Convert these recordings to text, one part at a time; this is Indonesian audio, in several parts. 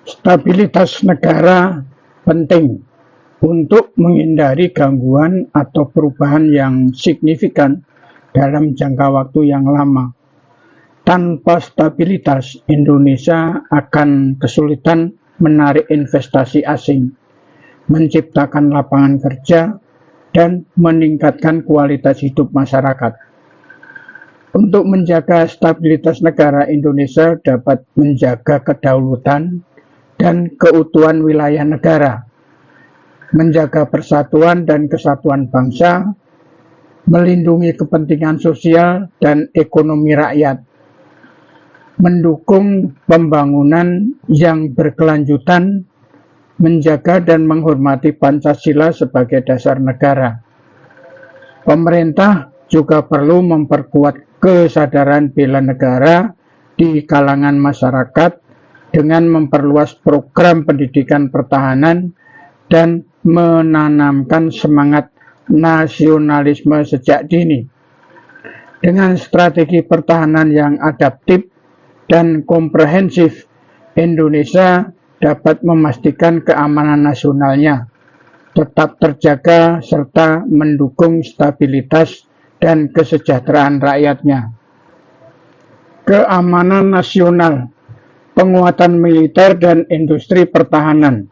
Stabilitas negara penting untuk menghindari gangguan atau perubahan yang signifikan dalam jangka waktu yang lama. Tanpa stabilitas, Indonesia akan kesulitan menarik investasi asing, menciptakan lapangan kerja, dan meningkatkan kualitas hidup masyarakat. Untuk menjaga stabilitas negara, Indonesia dapat menjaga kedaulatan dan keutuhan wilayah negara, menjaga persatuan dan kesatuan bangsa, melindungi kepentingan sosial dan ekonomi rakyat, mendukung pembangunan yang berkelanjutan, menjaga dan menghormati Pancasila sebagai dasar negara. Pemerintah juga perlu memperkuat kesadaran bela negara di kalangan masyarakat dengan memperluas program pendidikan pertahanan dan menanamkan semangat nasionalisme sejak dini. Dengan strategi pertahanan yang adaptif dan komprehensif, Indonesia dapat memastikan keamanan nasionalnya tetap terjaga serta mendukung stabilitas dan kesejahteraan rakyatnya. Keamanan nasional, penguatan militer dan industri pertahanan.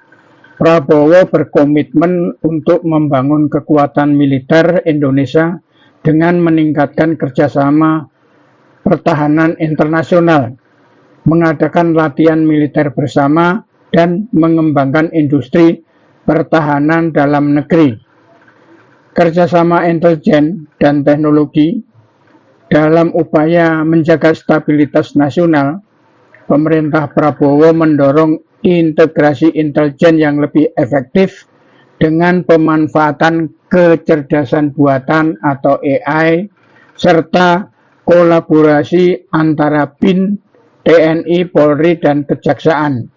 Prabowo berkomitmen untuk membangun kekuatan militer Indonesia dengan meningkatkan kerjasama pertahanan internasional, mengadakan latihan militer bersama, dan mengembangkan industri pertahanan dalam negeri. Kerjasama intelijen dan teknologi dalam upaya menjaga stabilitas nasional. Pemerintah Prabowo mendorong integrasi intelijen yang lebih efektif dengan pemanfaatan kecerdasan buatan atau AI, serta kolaborasi antara BIN, TNI, Polri, dan Kejaksaan.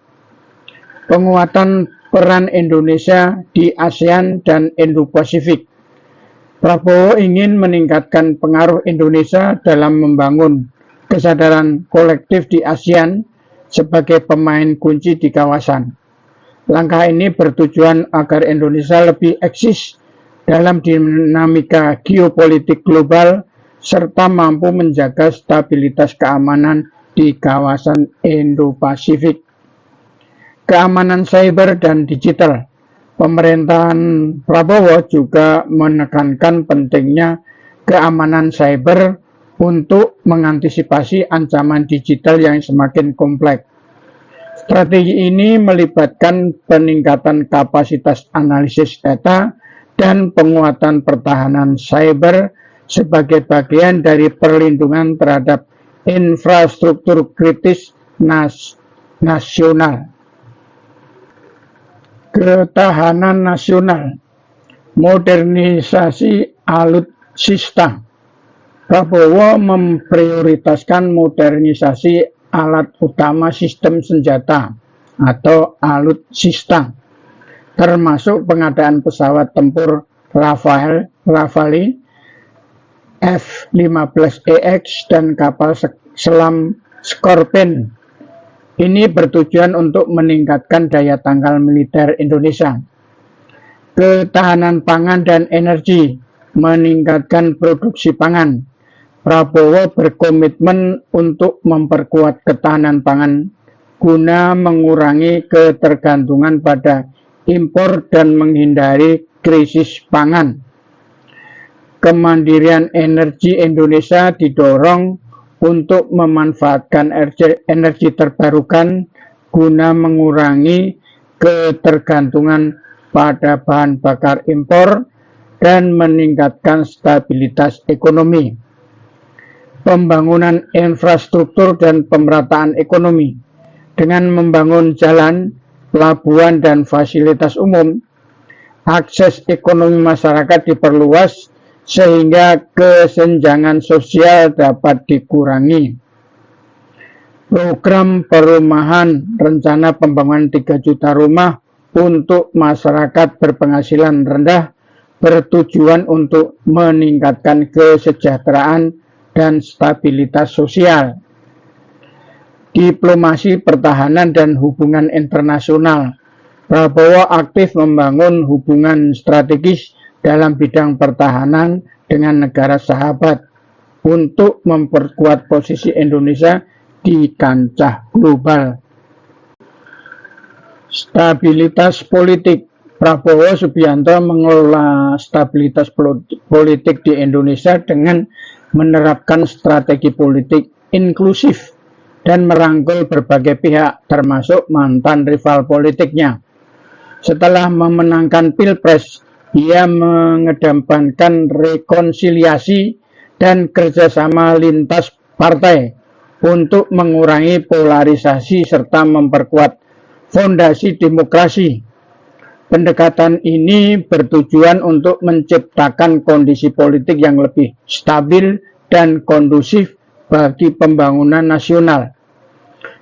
Penguatan peran Indonesia di ASEAN dan Indo-Pasifik. Prabowo ingin meningkatkan pengaruh Indonesia dalam membangun kesadaran kolektif di ASEAN sebagai pemain kunci di kawasan. Langkah ini bertujuan agar Indonesia lebih eksis dalam dinamika geopolitik global serta mampu menjaga stabilitas keamanan di kawasan Indo-Pasifik. Keamanan cyber dan digital. Pemerintahan Prabowo juga menekankan pentingnya keamanan cyber untuk mengantisipasi ancaman digital yang semakin kompleks. Strategi ini melibatkan peningkatan kapasitas analisis data dan penguatan pertahanan cyber sebagai bagian dari perlindungan terhadap infrastruktur kritis nasional. Ketahanan nasional, modernisasi alutsista. Prabowo memprioritaskan modernisasi alat utama sistem senjata atau alutsista, termasuk pengadaan pesawat tempur Rafale F-15EX dan kapal selam Scorpion. Ini bertujuan untuk meningkatkan daya tangkal militer Indonesia. Ketahanan pangan dan energi, meningkatkan produksi pangan. Prabowo berkomitmen untuk memperkuat ketahanan pangan guna mengurangi ketergantungan pada impor dan menghindari krisis pangan. Kemandirian energi Indonesia didorong untuk memanfaatkan energi terbarukan guna mengurangi ketergantungan pada bahan bakar impor dan meningkatkan stabilitas ekonomi. Pembangunan infrastruktur dan pemerataan ekonomi dengan membangun jalan, pelabuhan, dan fasilitas umum, akses ekonomi masyarakat diperluas sehingga kesenjangan sosial dapat dikurangi. Program perumahan, rencana pembangunan 3 juta rumah untuk masyarakat berpenghasilan rendah bertujuan untuk meningkatkan kesejahteraan dan stabilitas sosial. diplomasi pertahanan dan hubungan internasional. Prabowo aktif membangun hubungan strategis dalam bidang pertahanan dengan negara sahabat untuk memperkuat posisi Indonesia di kancah global. Stabilitas politik. Prabowo Subianto mengelola stabilitas politik di Indonesia dengan menerapkan strategi politik inklusif dan merangkul berbagai pihak, termasuk mantan rival politiknya. Setelah memenangkan Pilpres, ia mengedepankan rekonsiliasi dan kerjasama lintas partai untuk mengurangi polarisasi serta memperkuat fondasi demokrasi. Pendekatan ini bertujuan untuk menciptakan kondisi politik yang lebih stabil dan kondusif bagi pembangunan nasional.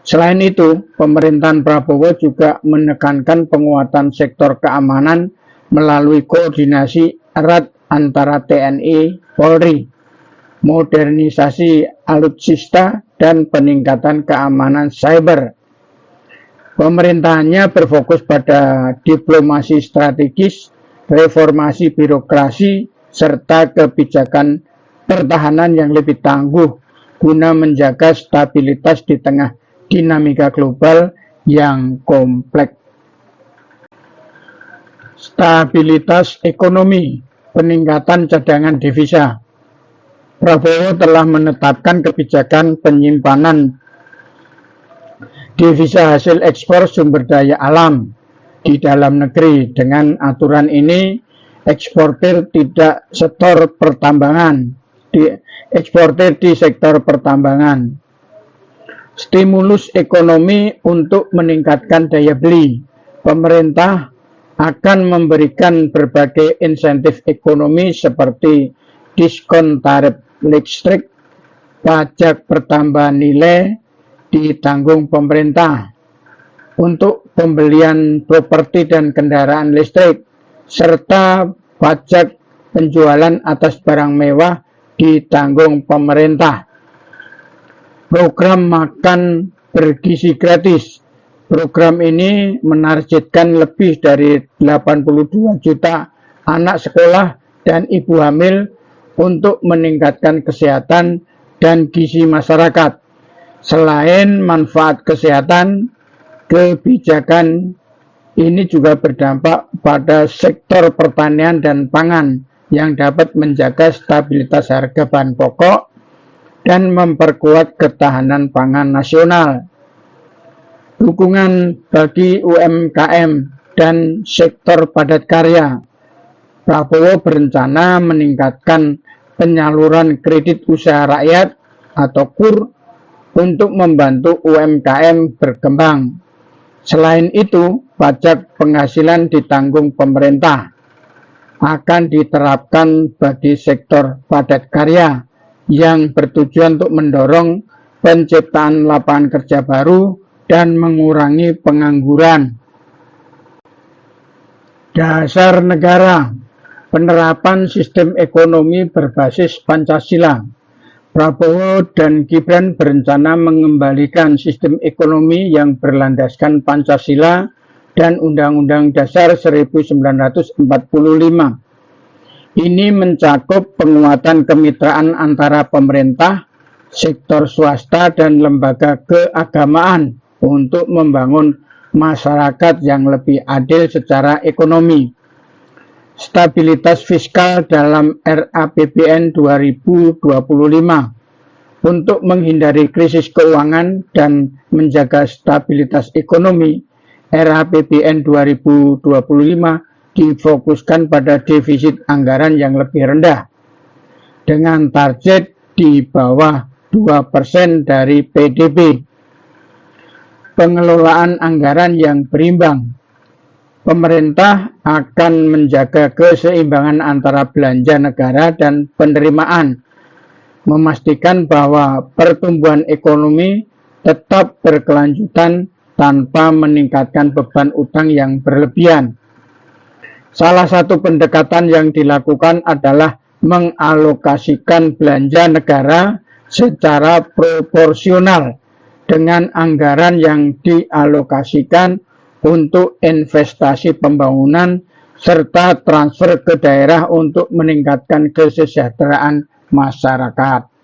Selain itu, pemerintahan Prabowo juga menekankan penguatan sektor keamanan melalui koordinasi erat antara TNI, Polri, modernisasi alutsista, dan peningkatan keamanan cyber. Pemerintahannya berfokus pada diplomasi strategis, reformasi birokrasi, serta kebijakan pertahanan yang lebih tangguh guna menjaga stabilitas di tengah dinamika global yang kompleks. Stabilitas ekonomi, peningkatan cadangan devisa. Prabowo telah menetapkan kebijakan penyimpanan devisa hasil ekspor sumber daya alam di dalam negeri. Dengan aturan ini, eksportir tidak sektor pertambangan, eksportir di sektor pertambangan. Stimulus ekonomi untuk meningkatkan daya beli. Pemerintah akan memberikan berbagai insentif ekonomi seperti diskon tarif listrik, pajak pertambahan nilai ditanggung pemerintah untuk pembelian properti dan kendaraan listrik, serta pajak penjualan atas barang mewah ditanggung pemerintah. Program makan bergizi gratis. Program ini menargetkan lebih dari 82 juta anak sekolah dan ibu hamil untuk meningkatkan kesehatan dan gizi masyarakat. Selain manfaat kesehatan, kebijakan ini juga berdampak pada sektor pertanian dan pangan yang dapat menjaga stabilitas harga bahan pokok dan memperkuat ketahanan pangan nasional. Dukungan bagi UMKM dan sektor padat karya. Prabowo berencana meningkatkan penyaluran kredit usaha rakyat atau KUR untuk membantu UMKM berkembang. Selain itu, pajak penghasilan ditanggung pemerintah akan diterapkan bagi sektor padat karya yang bertujuan untuk mendorong penciptaan lapangan kerja baru dan mengurangi pengangguran. Dasar negara, penerapan sistem ekonomi berbasis Pancasila. Prabowo dan Gibran berencana mengembalikan sistem ekonomi yang berlandaskan Pancasila dan Undang-Undang Dasar 1945. Ini mencakup penguatan kemitraan antara pemerintah, sektor swasta, dan lembaga keagamaan untuk membangun masyarakat yang lebih adil secara ekonomi. Stabilitas fiskal dalam RAPBN 2025 untuk menghindari krisis keuangan dan menjaga stabilitas ekonomi. RAPBN 2025 difokuskan pada defisit anggaran yang lebih rendah dengan target di bawah 2% dari PDB. Pengelolaan anggaran yang berimbang. Pemerintah akan menjaga keseimbangan antara belanja negara dan penerimaan, memastikan bahwa pertumbuhan ekonomi tetap berkelanjutan tanpa meningkatkan beban utang yang berlebihan. Salah satu pendekatan yang dilakukan adalah mengalokasikan belanja negara secara proporsional dengan anggaran yang dialokasikan untuk investasi pembangunan serta transfer ke daerah untuk meningkatkan kesejahteraan masyarakat.